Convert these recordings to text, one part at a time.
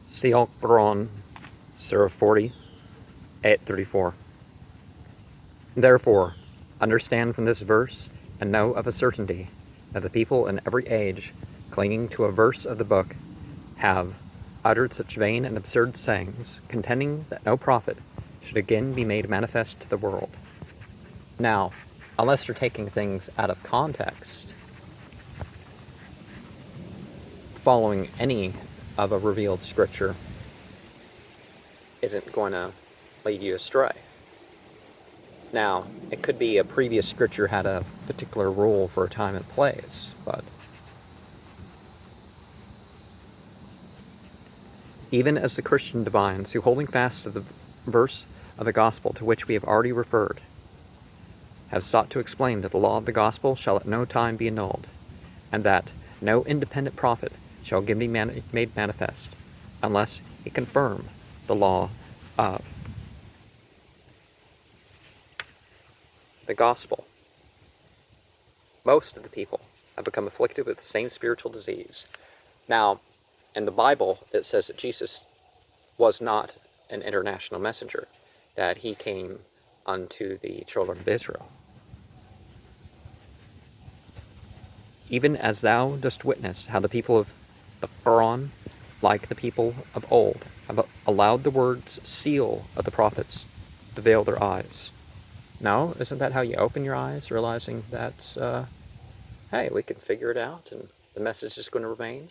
Sial Quran, Surah 40, Ayat 34. Therefore, understand from this verse and know of a certainty that the people in every age, clinging to a verse of the book, have uttered such vain and absurd sayings, contending that no prophet should again be made manifest to the world. Now, unless you're taking things out of context, following any of a revealed scripture isn't going to lead you astray. Now, it could be a previous scripture had a particular rule for a time and place, but even as the Christian divines who, holding fast to the verse of the gospel to which we have already referred, have sought to explain that the law of the gospel shall at no time be annulled, and that no independent prophet shall again be made manifest, unless he confirm the law of the gospel. Most of the people have become afflicted with the same spiritual disease. Now, in the Bible, it says that Jesus was not an international messenger, that he came unto the children of Israel. Even as thou dost witness how the people of the Quran, like the people of old, have allowed the words seal of the prophets to veil their eyes. Now, isn't that how you open your eyes, realizing that, hey, we can figure it out and the message is going to remain?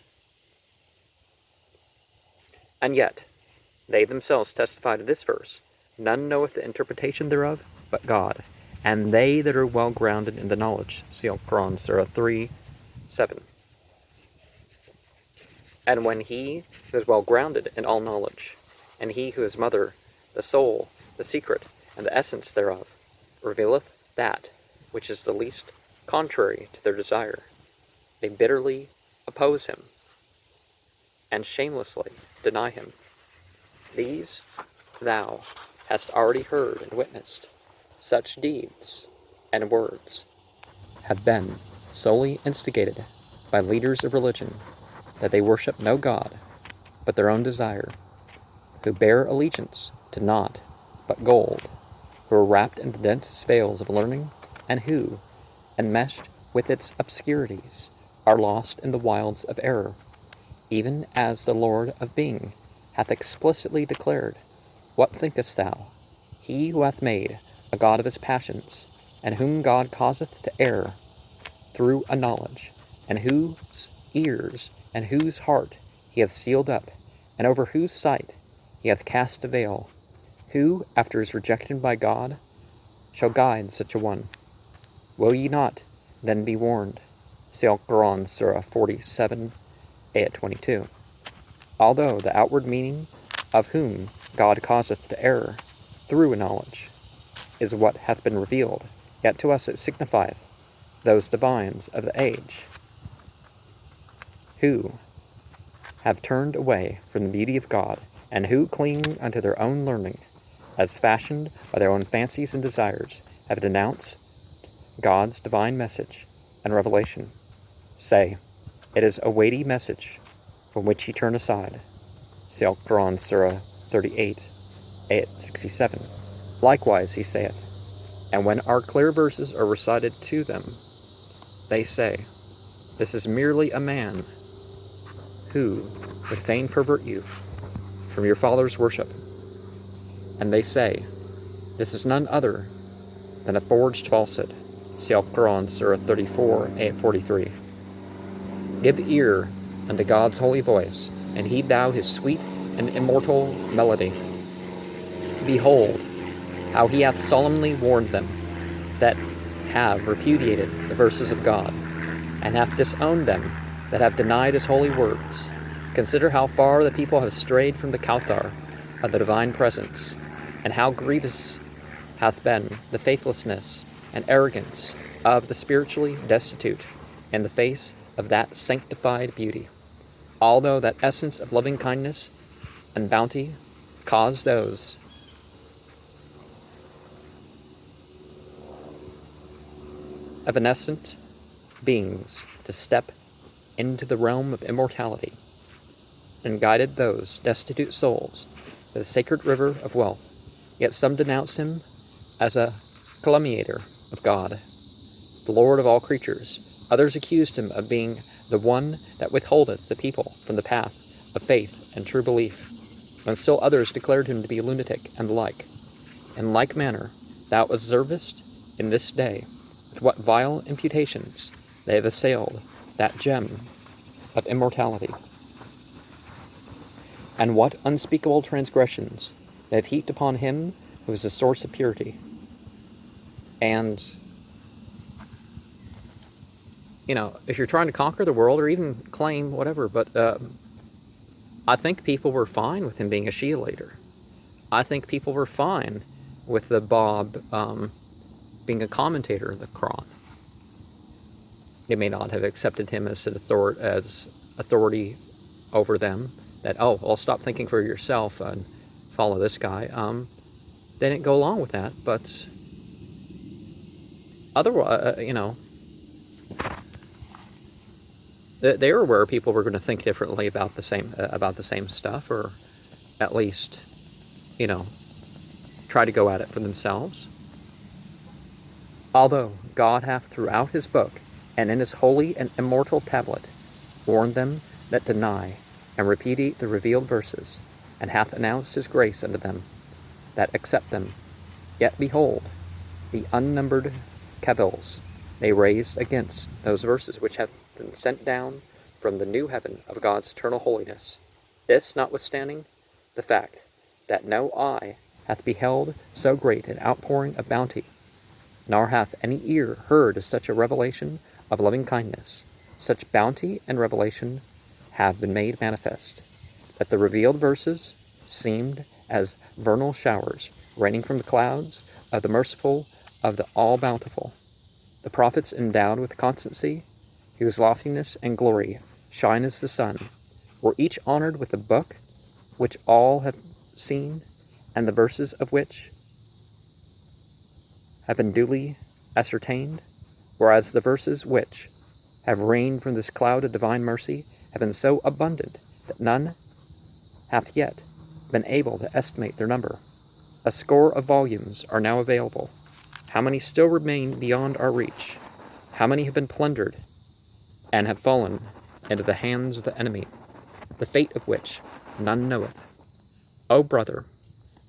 And yet, they themselves testify to this verse, none knoweth the interpretation thereof but God, and they that are well grounded in the knowledge. See Quran, Surah 3, 7. And when he who is well grounded in all knowledge, and he who is mother, the soul, the secret, and the essence thereof, revealeth that which is the least contrary to their desire, they bitterly oppose him, and shamelessly deny him. These thou hast already heard and witnessed. Such deeds and words have been solely instigated by leaders of religion, that they worship no God but their own desire, who bear allegiance to naught but gold, who are wrapped in the densest veils of learning, and who, enmeshed with its obscurities, are lost in the wilds of error, even as the Lord of Being hath explicitly declared, What thinkest thou? He who hath made a god of his passions, and whom God causeth to err through a knowledge, and whose ears and whose heart he hath sealed up, and over whose sight he hath cast a veil, who, after is rejected by God, shall guide such a one? Will ye not then be warned? See Al-Quran, Surah 47, Ayat 22. Although the outward meaning of whom God causeth to err through a knowledge is what hath been revealed, yet to us it signifieth those divines of the age who have turned away from the beauty of God, and who, clinging unto their own learning, as fashioned by their own fancies and desires, have denounced God's divine message and revelation, say, it is a weighty message from which ye turn aside. See Al-Quran, Surah 38, Ayat 67. Likewise he saith, and when our clear verses are recited to them, they say, this is merely a man who would fain pervert you from your father's worship. And they say, this is none other than a forged falsehood. See Al-Quran, Surah 34, Ayat 43. Give ear unto God's holy voice, and heed thou his sweet and immortal melody. Behold, how he hath solemnly warned them that have repudiated the verses of God, and hath disowned them that have denied his holy words. Consider how far the people have strayed from the Kauthar of the divine presence, and how grievous hath been the faithlessness and arrogance of the spiritually destitute in the face of that sanctified beauty. Although that essence of loving kindness and bounty caused those evanescent beings to step into the realm of immortality, and guided those destitute souls to the sacred river of wealth. Yet some denounce him as a calumniator of God, the Lord of all creatures. Others accused him of being the one that withholdeth the people from the path of faith and true belief, and still others declared him to be a lunatic and the like. In like manner, thou observest in this day with what vile imputations they have assailed that gem of immortality, and what unspeakable transgressions they have heaped upon him who is the source of purity. And, if you're trying to conquer the world or even claim whatever, but I think people were fine with him being a Shia leader. I think people were fine with the Bob being a commentator of the Quran. They may not have accepted him as authority over them, that, stop thinking for yourself and follow this guy. They didn't go along with that, but otherwise, they were aware people were going to think differently about the same stuff, or at least, try to go at it for themselves. Although God hath throughout his book and in his holy and immortal tablet warned them that deny and repudiate the revealed verses, and hath announced his grace unto them that accept them, yet behold, the unnumbered cavils they raised against those verses which have been sent down from the new heaven of God's eternal holiness. This notwithstanding the fact that no eye hath beheld so great an outpouring of bounty, nor hath any ear heard of such a revelation of loving kindness. Such bounty and revelation have been made manifest, that the revealed verses seemed as vernal showers raining from the clouds of the merciful, of the all-bountiful. The prophets endowed with constancy, whose loftiness and glory shine as the sun, were each honored with a book which all have seen, and the verses of which have been duly ascertained, whereas the verses which have rained from this cloud of divine mercy have been so abundant that none hath yet been able to estimate their number. A score of volumes are now available. How many still remain beyond our reach? How many have been plundered and have fallen into the hands of the enemy, the fate of which none knoweth? O brother,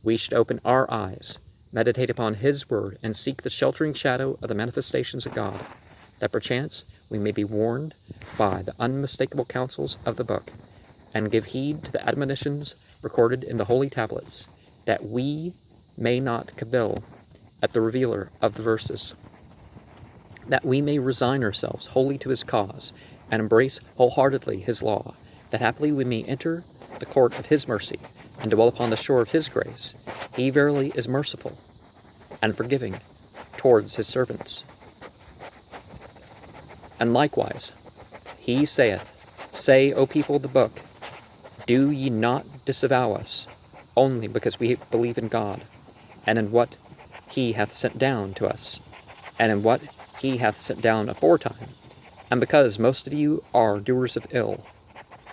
we should open our eyes, meditate upon his word, and seek the sheltering shadow of the manifestations of God, that perchance we may be warned by the unmistakable counsels of the book, and give heed to the admonitions recorded in the holy tablets, that we may not cavil at the revealer of the verses, that we may resign ourselves wholly to his cause, and embrace wholeheartedly his law, that happily we may enter the court of his mercy, and dwell upon the shore of his grace. He verily is merciful and forgiving towards his servants. And likewise, he saith, Say, O people of the book, do ye not disavow us, only because we believe in God, and in what he hath sent down to us, and in what he hath sent down aforetime, and because most of you are doers of ill.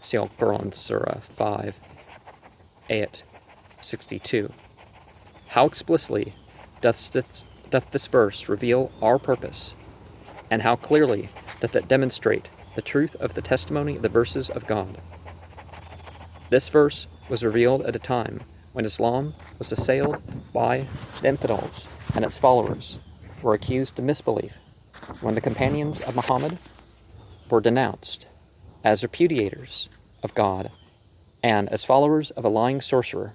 See Al-Quran, Surah 5, Ayat 62. How explicitly doth this verse reveal our purpose, and how clearly doth it demonstrate the truth of the testimony of the verses of God. This verse was revealed at a time when Islam was assailed by the infidels, and its followers were accused of misbelief, when the companions of Muhammad were denounced as repudiators of God and as followers of a lying sorcerer.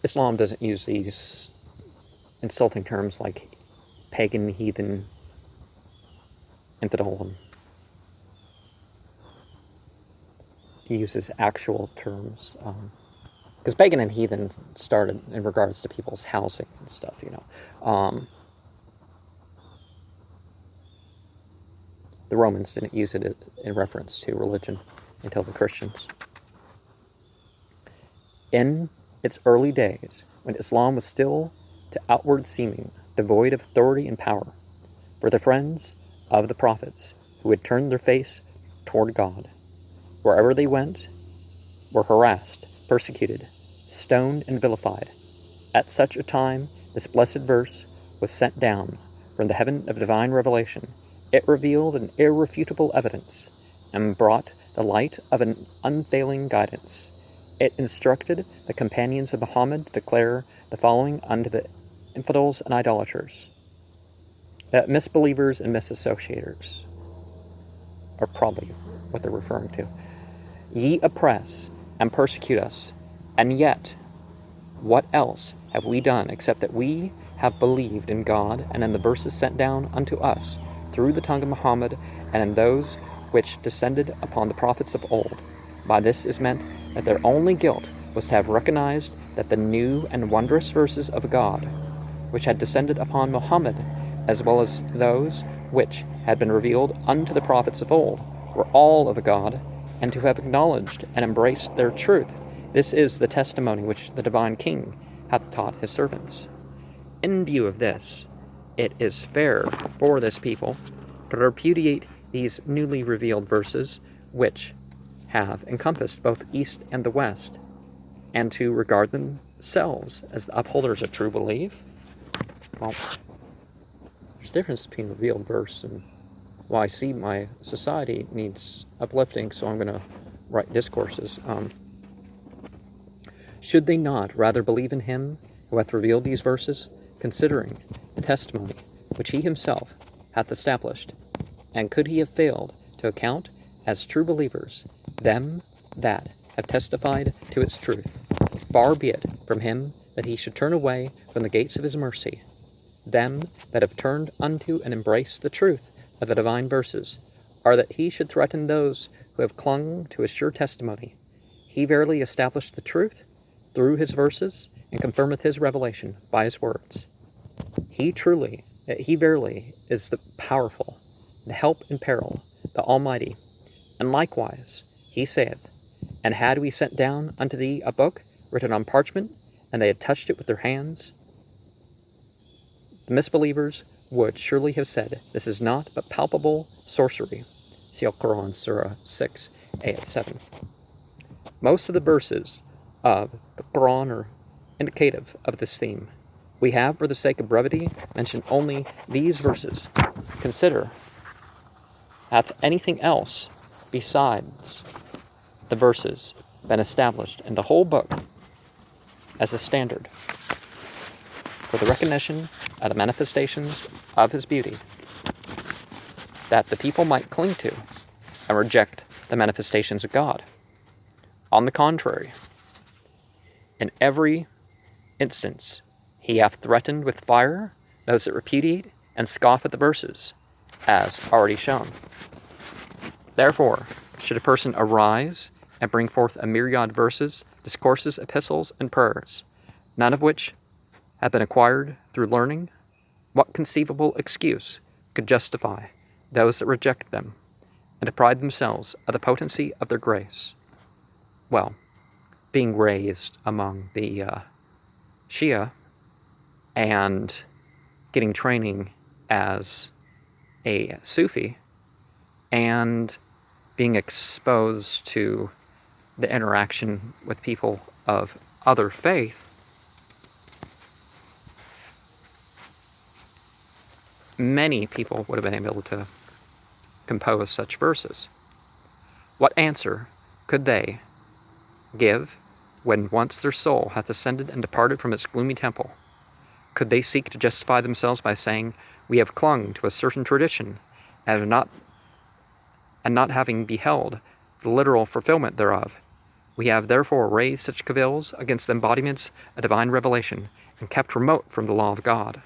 Islam doesn't use these insulting terms like pagan, heathen, infidel. He uses actual terms, because pagan and heathen started in regards to people's housing and stuff, The Romans didn't use it in reference to religion until the Christians. In its early days, when Islam was still to outward seeming devoid of authority and power, were the friends of the prophets who had turned their face toward God, wherever they went, were harassed, persecuted, stoned, and vilified. At such a time, this blessed verse was sent down from the heaven of divine revelation. It revealed an irrefutable evidence and brought the light of an unfailing guidance. It instructed the companions of Muhammad to declare the following unto the infidels and idolaters. Misbelievers and misassociators are probably what they're referring to. Ye oppress and persecute us, and yet what else have we done except that we have believed in God and in the verses sent down unto us through the tongue of Muhammad and in those which descended upon the prophets of old? By this is meant that their only guilt was to have recognized that the new and wondrous verses of God, which had descended upon Muhammad, as well as those which had been revealed unto the prophets of old, were all of God, and to have acknowledged and embraced their truth. This is the testimony which the divine King hath taught his servants. In view of this, it is fair for this people to repudiate these newly revealed verses, which have encompassed both East and the West, and to regard themselves as the upholders of true belief. Well, there's a difference between revealed verse and, well, I see my society needs uplifting, so I'm going to write discourses. Should they not rather believe in him who hath revealed these verses, considering the testimony which he himself hath established? And could he have failed to account as true believers them that have testified to its truth? Far be it from him that he should turn away from the gates of his mercy them that have turned unto and embraced the truth of the divine verses, or that he should threaten those who have clung to his sure testimony. He verily established the truth through his verses, and confirmeth his revelation by his words. He verily is the powerful, the help in peril, the Almighty. And likewise, he saith, And had we sent down unto thee a book written on parchment, and they had touched it with their hands, the misbelievers would surely have said, This is naught but palpable sorcery. See Al-Quran, Surah 6, Ayat 7. Most of the verses of the Quran are indicative of this theme. We have, for the sake of brevity, mentioned only these verses. Consider, hath anything else besides the verses been established in the whole book as a standard for the recognition of the manifestations of his beauty, that the people might cling to and reject the manifestations of God? On the contrary, in every instance, he hath threatened with fire those that repudiate and scoff at the verses, as already shown. Therefore, should a person arise and bring forth a myriad verses, discourses, epistles, and prayers, none of which have been acquired through learning, what conceivable excuse could justify those that reject them and deprive themselves of the potency of their grace? Well, being raised among the Shia and getting training as a Sufi and being exposed to the interaction with people of other faith, many people would have been able to compose such verses. What answer could they give when once their soul hath ascended and departed from its gloomy temple? Could they seek to justify themselves by saying, We have clung to a certain tradition, and not having beheld the literal fulfillment thereof, we have therefore raised such cavils against the embodiments of divine revelation, and kept remote from the law of God?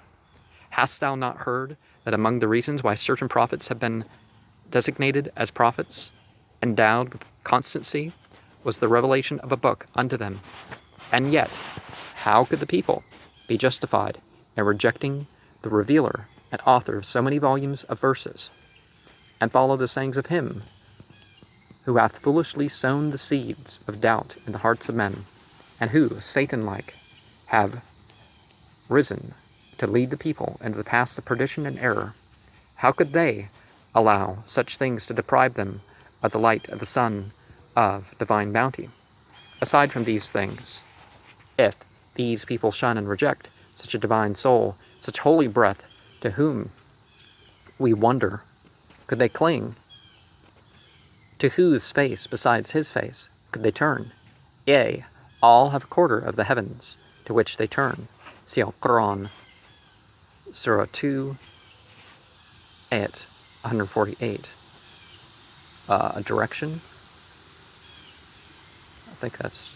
Hast thou not heard that among the reasons why certain prophets have been designated as prophets, endowed with constancy, was the revelation of a book unto them? And yet, how could the people be justified in rejecting the revealer and author of so many volumes of verses, and follow the sayings of him who hath foolishly sown the seeds of doubt in the hearts of men, and who, Satan-like, have risen to lead the people into the paths of perdition and error? How could they allow such things to deprive them of the light of the sun of divine bounty. Aside from these things, if these people shun and reject such a divine soul, such holy breath, to whom, we wonder, could they cling? To whose face, besides his face, could they turn? Yea, all have a quarter of the heavens to which they turn. See Al-Quran, Surah 2, Ayat 148. A direction? I think that's...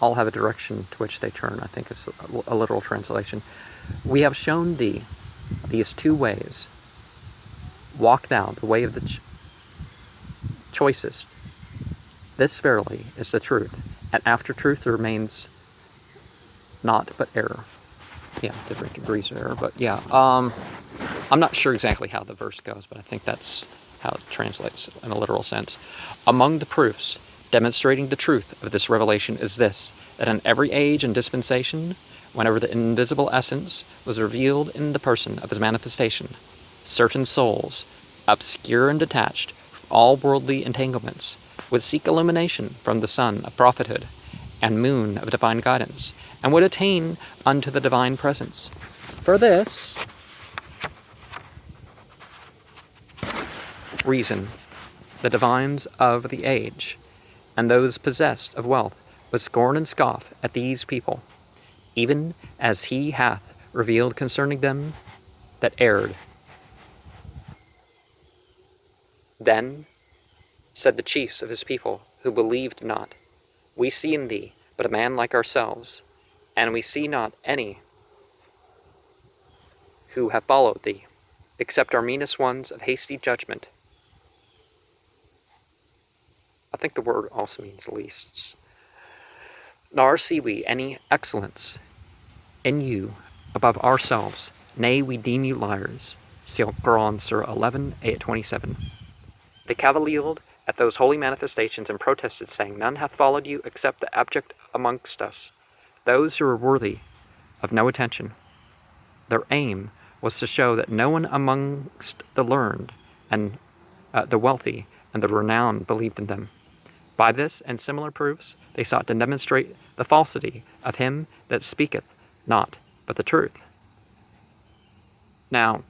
all have a direction to which they turn. I think it's a literal translation. We have shown thee these two ways. Walk thou the way of the choicest. This verily is the truth, and after truth there remains naught but error. Yeah, different degrees of error, but yeah. I'm not sure exactly how the verse goes, but I think that's how it translates in a literal sense. Among the proofs demonstrating the truth of this revelation is this, that in every age and dispensation, whenever the invisible essence was revealed in the person of his manifestation, certain souls, obscure and detached from all worldly entanglements, would seek illumination from the sun of prophethood and moon of divine guidance, and would attain unto the divine presence. For this reason, the divines of the age, and those possessed of wealth, would scorn and scoff at these people, even as he hath revealed concerning them that erred. Then said the chiefs of his people, who believed not, We see in thee but a man like ourselves, and we see not any who have followed thee, except our meanest ones of hasty judgment. I think the word also means leasts. Nor see we any excellence in you above ourselves, nay, we deem you liars. See Quran, Surah 11, Ayat 27. They cavaliered at those holy manifestations and protested, saying, None hath followed you except the abject amongst us, those who are worthy of no attention. Their aim was to show that no one amongst the learned and the wealthy and the renowned believed in them. By this and similar proofs, they sought to demonstrate the falsity of him that speaketh not but the truth. Now,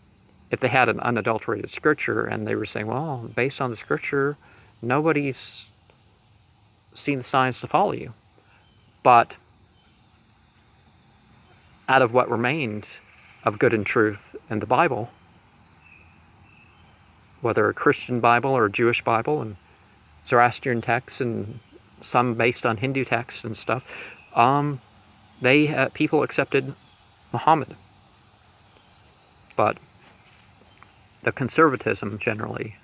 if they had an unadulterated scripture and they were saying, well, based on the scripture, nobody's seen the signs to follow you. But out of what remained of good and truth in the Bible, whether a Christian Bible or a Jewish Bible and Zoroastrian texts and some based on Hindu texts and stuff, people accepted Muhammad. But the conservatism generally,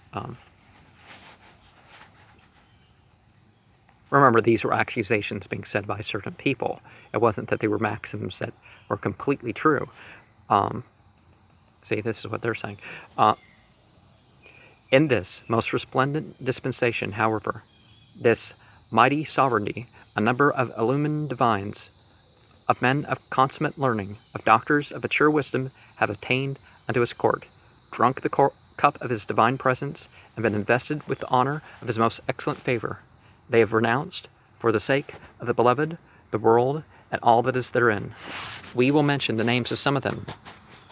remember, these were accusations being said by certain people. It wasn't that they were maxims that were completely true. See, this is what they're saying. In this most resplendent dispensation, however, this mighty sovereignty, a number of illumined divines, of men of consummate learning, of doctors of mature wisdom, have attained unto his court, drunk the cup of his divine presence, and been invested with the honor of his most excellent favor. They have renounced, for the sake of the beloved, the world, and all that is therein. We will mention the names of some of them,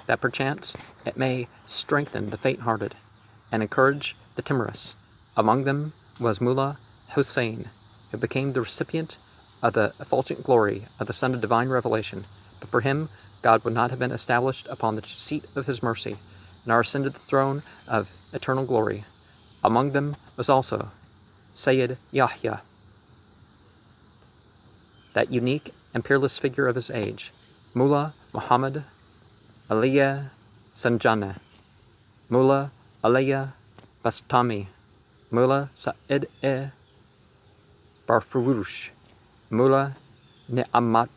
that perchance it may strengthen the faint-hearted, and encourage the timorous. Among them was Mullah Hussein, who became the recipient of the effulgent glory of the Son of Divine Revelation. But for him, God would not have been established upon the seat of his mercy, nor ascended the throne of eternal glory. Among them was also Sayyid Yahya, that unique and peerless figure of his age, Mullah Muhammad Aliyah Sanjana, Mullah Aliyah Bastami, Mullah Sa'id-e Barfurush, Mullah Ni'amatullah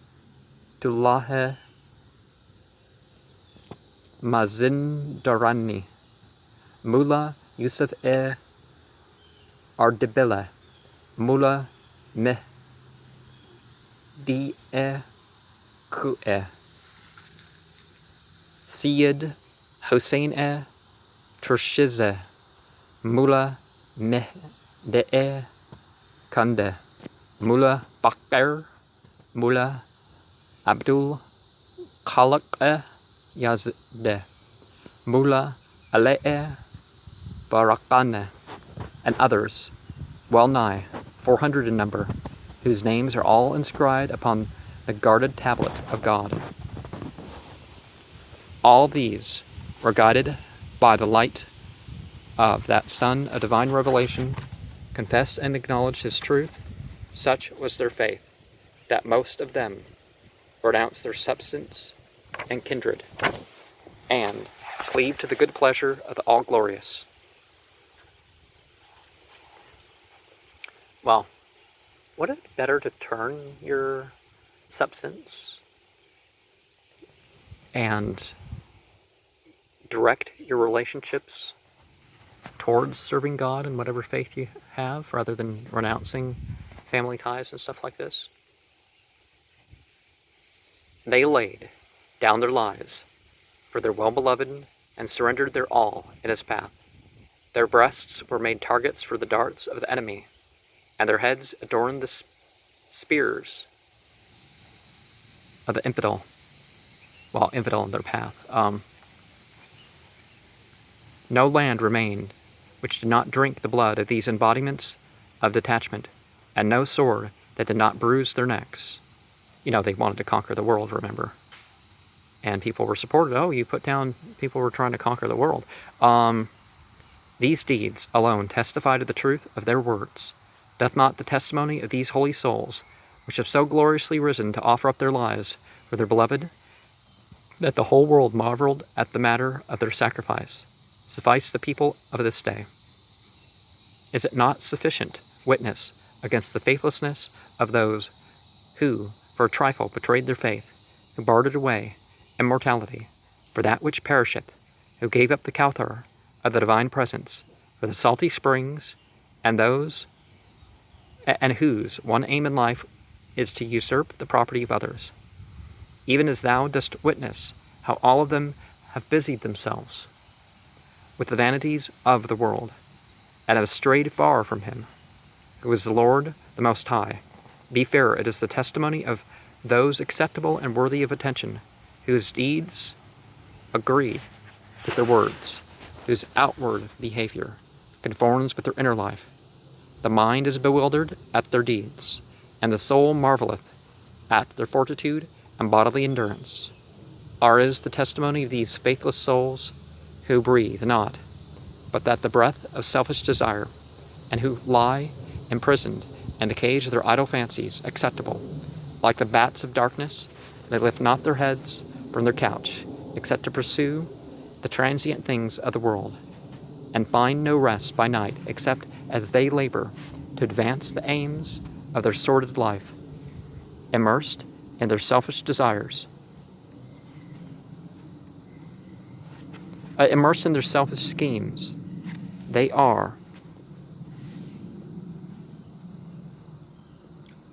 Mazindarani, Mullah Yusuf-e Ardebila, Mullah Mehdi-e Ku'e, Syed Hussein-e Turshize, Mullah Mehde'e Kunde, Mullah Bakr, Mullah Abdul Khaliq Yazde, Mullah Ale'e Barakane, and others, well nigh 400 in number, whose names are all inscribed upon the guarded tablet of God. All these were guided by the light of that Sun of divine revelation, confessed and acknowledged his truth. Such was their faith, that most of them renounced their substance and kindred, and cleave to the good pleasure of the All-Glorious. Well, wouldn't it be better to turn your substance and direct your relationships towards serving God in whatever faith you have, rather than renouncing family ties and stuff like this? They laid down their lives for their well-beloved and surrendered their all in his path. Their breasts were made targets for the darts of the enemy, and their heads adorned the spears of the infidel, while infidel in their path. No land remained which did not drink the blood of these embodiments of detachment, and no sword that did not bruise their necks. You know, they wanted to conquer the world, remember? And people were supported. Oh, you put down people who were trying to conquer the world. These deeds alone testify to the truth of their words. Doth not the testimony of these holy souls, which have so gloriously risen to offer up their lives for their beloved, that the whole world marveled at the matter of their sacrifice, suffice the people of this day? Is it not sufficient witness against the faithlessness of those who, for a trifle, betrayed their faith, who bartered away immortality for that which perisheth, who gave up the Kauthar of the divine presence for the salty springs, and whose one aim in life is to usurp the property of others? Even as thou dost witness how all of them have busied themselves with the vanities of the world, and have strayed far from him, who is the Lord, the Most High. Be fair, it is the testimony of those acceptable and worthy of attention, whose deeds agree with their words, whose outward behavior conforms with their inner life. The mind is bewildered at their deeds, and the soul marveleth at their fortitude and bodily endurance. Or is the testimony of these faithless souls, who breathe not, but that the breath of selfish desire, and who lie imprisoned in the cage of their idle fancies, acceptable? Like the bats of darkness, they lift not their heads from their couch, except to pursue the transient things of the world, and find no rest by night, except as they labor to advance the aims of their sordid life, immersed in their selfish desires, immersed in their selfish schemes. They are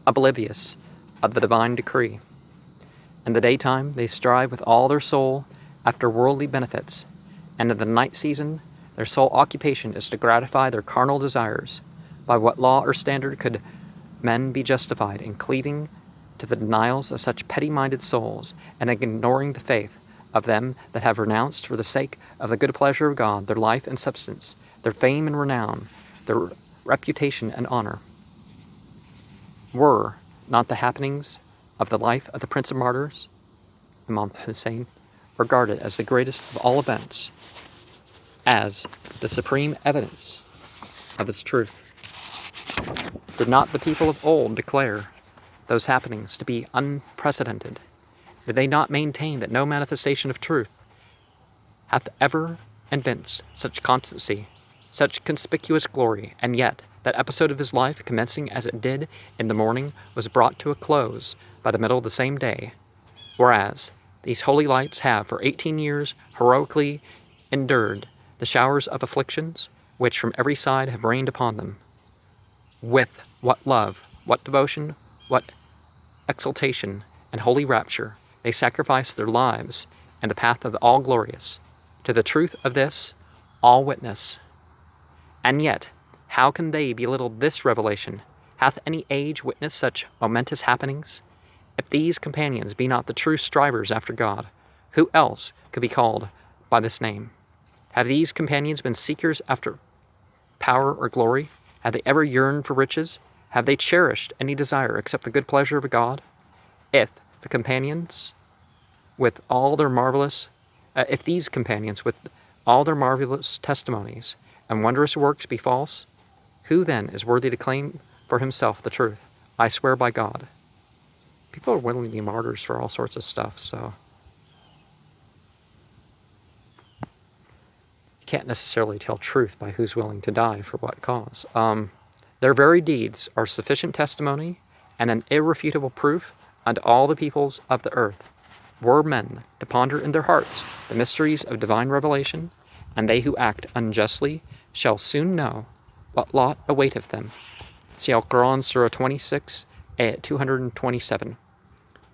oblivious of the divine decree. In the daytime they strive with all their soul after worldly benefits, and in the night season their sole occupation is to gratify their carnal desires. By what law or standard could men be justified in cleaving to the denials of such petty-minded souls, and ignoring the faith of them that have renounced for the sake of the good pleasure of God their life and substance, their fame and renown, their reputation and honor? Were not the happenings of the life of the Prince of Martyrs, Imam Hussein, regarded as the greatest of all events, as the supreme evidence of its truth? Did not the people of old declare those happenings to be unprecedented? Did they not maintain that no manifestation of truth hath ever evinced such constancy, such conspicuous glory? And yet that episode of his life, commencing as it did in the morning, was brought to a close by the middle of the same day, whereas these holy lights have for 18 years heroically endured the showers of afflictions which from every side have rained upon them. With what love, what devotion, what exultation and holy rapture they sacrificed their lives in the path of the All-Glorious. To the truth of this all witness. And yet, How can they belittle this revelation? Hath any age witnessed such momentous happenings? If these companions be not the true strivers after God, who else could be called by this name? Have these companions been seekers after power or glory? Have they ever yearned for riches? Have they cherished any desire except the good pleasure of God? If the companions with all their marvelous, if these companions with all their marvelous testimonies and wondrous works be false, who then is worthy to claim for himself the truth? I swear by God. People are willing to be martyrs for all sorts of stuff, so you can't necessarily tell truth by who's willing to die for what cause. Their very deeds are sufficient testimony and an irrefutable proof unto all the peoples of the earth. Were men to ponder in their hearts the mysteries of divine revelation, and they who act unjustly shall soon know what lot awaiteth them. See Al-Quran, Surah 26, Ayat 227.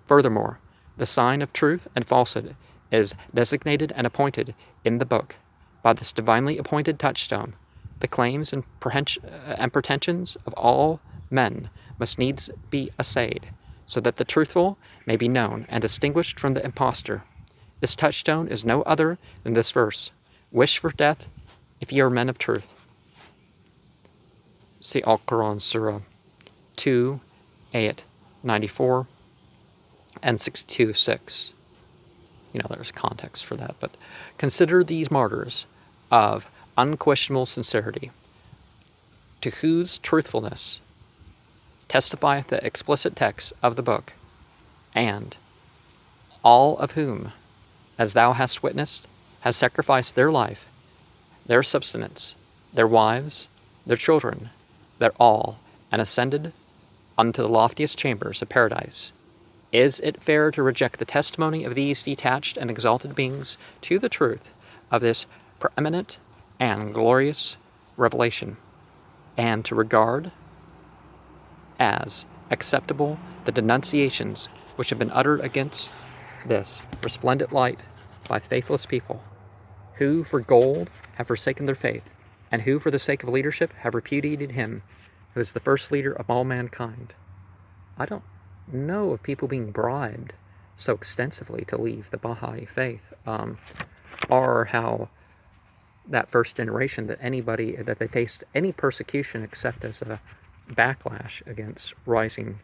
Furthermore, the sign of truth and falsehood is designated and appointed in the book. By this divinely appointed touchstone, the claims and pretensions of all men must needs be assayed, so that the truthful may be known and distinguished from the impostor. This touchstone is no other than this verse: wish for death if ye are men of truth. See Al-Quran, Surah 2, Ayat 94 and 62:6. There's context for that, but consider these martyrs of unquestionable sincerity, to whose truthfulness testifieth the explicit text of the book, and all of whom, as thou hast witnessed, have sacrificed their life, their substance, their wives, their children, their all, and ascended unto the loftiest chambers of paradise. Is it fair to reject the testimony of these detached and exalted beings to the truth of this preeminent and glorious revelation, and to regard as acceptable the denunciations which have been uttered against this resplendent light by faithless people, who for gold have forsaken their faith, and who for the sake of leadership have repudiated him who is the first leader of all mankind? I don't know of people being bribed so extensively to leave the Baha'i faith, or how that first generation, that they faced any persecution except as a backlash against rising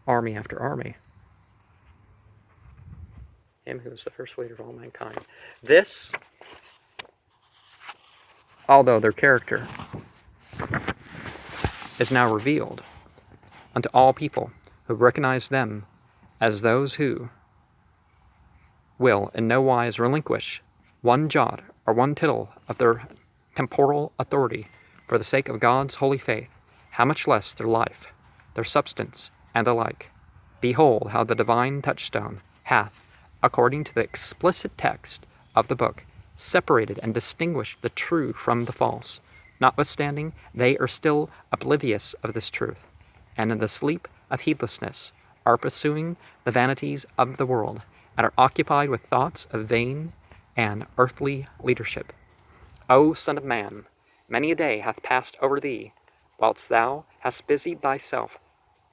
army after army. Him who is the first leader of all mankind. This, although their character is now revealed unto all people who recognize them as those who will in no wise relinquish one jot or one tittle of their temporal authority for the sake of God's holy faith, how much less their life, their substance, and the like. Behold how the divine touchstone hath, according to the explicit text of the book, separated and distinguished the true from the false. Notwithstanding, they are still oblivious of this truth, and in the sleep of heedlessness are pursuing the vanities of the world, and are occupied with thoughts of vain and earthly leadership. O Son of Man, many a day hath passed over thee, whilst thou hast busied thyself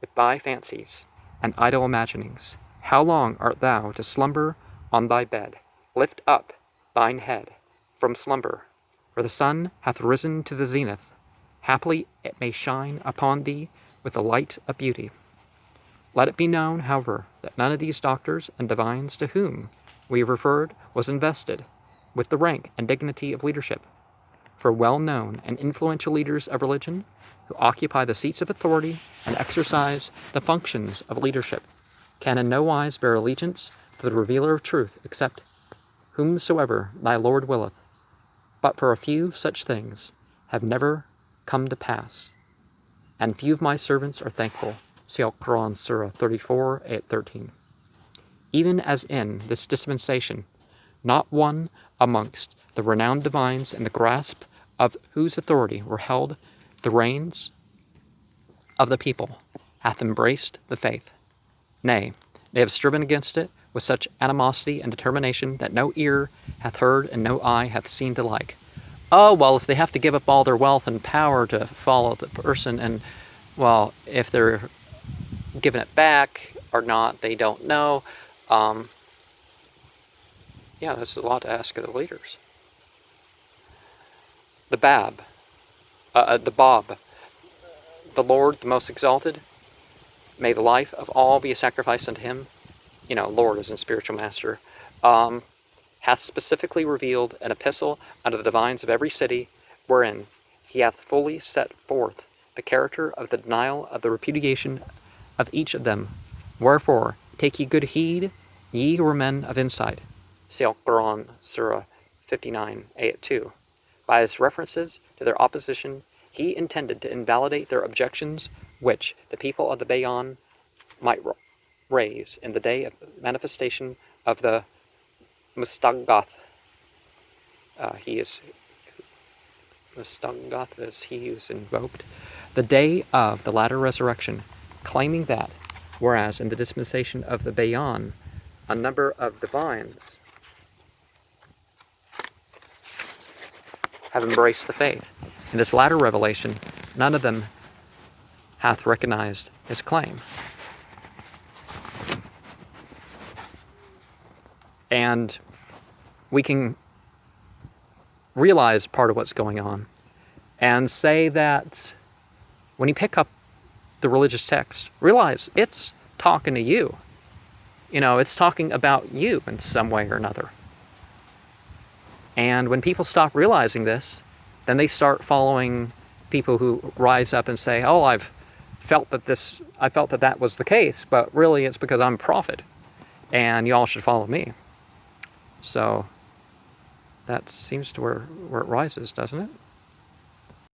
with thy fancies and idle imaginings. How long art thou to slumber on thy bed? Lift up thine head from slumber, for the sun hath risen to the zenith. Haply it may shine upon thee with the light of beauty. Let it be known, however, that none of these doctors and divines to whom we have referred was invested with the rank and dignity of leadership. For well-known and influential leaders of religion, who occupy the seats of authority and exercise the functions of leadership, can in no wise bear allegiance to the revealer of truth, except whomsoever thy Lord willeth. But for a few such things have never come to pass, and few of my servants are thankful. See Al-Quran, Surah 34, Ayat 13. Even as in this dispensation, not one amongst the renowned divines in the grasp of whose authority were held the reins of the people hath embraced the faith. Nay, they have striven against it with such animosity and determination that no ear hath heard and no eye hath seen the like. oh, well, if they have to give up all their wealth and power to follow the person, and, well, if they're giving it back or not, they don't know. Yeah, that's a lot to ask of the leaders. The the Bob, the Lord, the most exalted, may the life of all be a sacrifice unto him. Lord as in spiritual master. Hath specifically revealed an epistle unto the divines of every city, wherein he hath fully set forth the character of the denial of the repudiation of each of them. Wherefore, take ye good heed, ye who are men of insight. See Al-Quran, Surah 59, Ayat 2. By his references to their opposition, he intended to invalidate their objections, which the people of the Bayan might raise in the day of manifestation of the Mustaghath. Mustaghath is he who is invoked. The day of the latter resurrection, claiming that, whereas in the dispensation of the Bayan, a number of divines have embraced the faith. In this latter revelation, none of them hath recognized his claim. And we can realize part of what's going on and say that when you pick up the religious text, realize it's talking to you. It's talking about you in some way or another. And when people stop realizing this, then they start following people who rise up and say, oh, I felt that that was the case, but really it's because I'm a prophet and y'all should follow me. So that seems to where it rises, doesn't it?